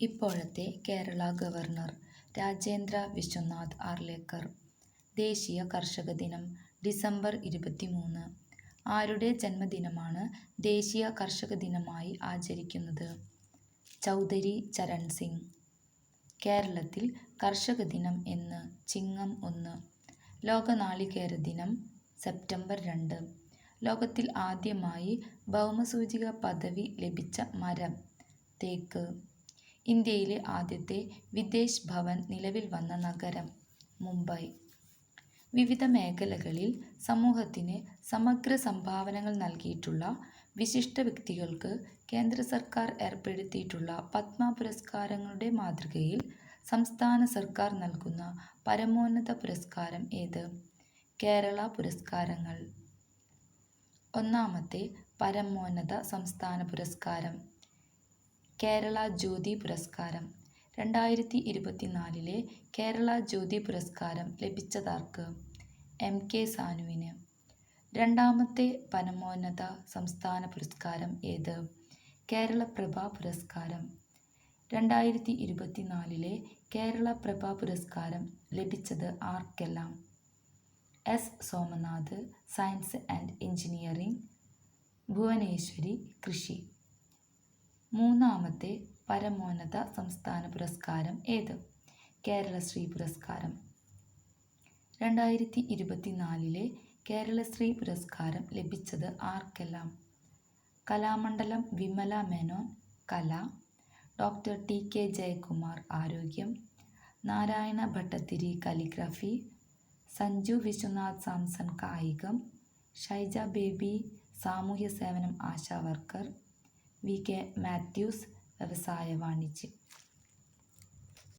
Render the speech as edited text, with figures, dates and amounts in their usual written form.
ഇപ്പോഴത്തെ കേരള ഗവർണർ രാജേന്ദ്ര വിശ്വനാഥ് ആർലേക്കർ. ദേശീയ കർഷക ദിനം ഡിസംബർ 23. ആരുടെ ജന്മദിനമാണ് ദേശീയ കർഷക ദിനമായി ആചരിക്കുന്നത്? ചൗധരി ചരൺ സിംഗ്. കേരളത്തിൽ കർഷക ദിനം എന്ന് ചിങ്ങം 1. ലോക നാളികേര ദിനം സെപ്റ്റംബർ 2. ലോകത്തിൽ ആദ്യമായി ഭൗമസൂചിക പദവി ലഭിച്ച മരം തേക്ക്. ഇന്ത്യയിലെ ആദ്യത്തെ വിദേശ് ഭവൻ നിലവിൽ വന്ന നഗരം മുംബൈ. വിവിധ മേഖലകളിൽ സമൂഹത്തിന് സമഗ്ര സംഭാവനകൾ നൽകിയിട്ടുള്ള വിശിഷ്ട വ്യക്തികൾക്ക് കേന്ദ്ര സർക്കാർ ഏർപ്പെടുത്തിയിട്ടുള്ള പത്മ പുരസ്കാരങ്ങളുടെ മാതൃകയിൽ സംസ്ഥാന സർക്കാർ നൽകുന്ന പരമോന്നത പുരസ്കാരം ഏത്? കേരള പുരസ്കാരങ്ങൾ. ഒന്നാമത്തെ പരമോന്നത സംസ്ഥാന പുരസ്കാരം കേരള ജ്യോതി പുരസ്കാരം. 2024 കേരള ജ്യോതി പുരസ്കാരം ലഭിച്ചതാർക്ക്? MK സാനുവിന്. രണ്ടാമത്തെ പരമോന്നത സംസ്ഥാന പുരസ്കാരം ഏത്? കേരളപ്രഭ പുരസ്കാരം. 2024 കേരളപ്രഭ പുരസ്കാരം ലഭിച്ചത് ആർക്കെല്ലാം? S. Somanath, science and engineering, Bhuvaneswari, കൃഷി. മൂന്നാമത്തെ പരമോന്നത സംസ്ഥാന പുരസ്കാരം ഏത്? കേരളശ്രീ പുരസ്കാരം. 2024 കേരളശ്രീ പുരസ്കാരം ലഭിച്ചത് ആർക്കെല്ലാം? കലാമണ്ഡലം വിമല മേനോൻ, കല, ഡോക്ടർ TK ജയകുമാർ, ആരോഗ്യം, നാരായണ ഭട്ടതിരി, കാലിഗ്രഫി, സഞ്ജു വിശ്വനാഥ് സാംസൺ, കായികം, ഷൈജ ബേബി, സാമൂഹ്യ സേവനം, ആശാ വർക്കർ, VK മാത്യൂസ്, വ്യവസായ വാണിജ്യം.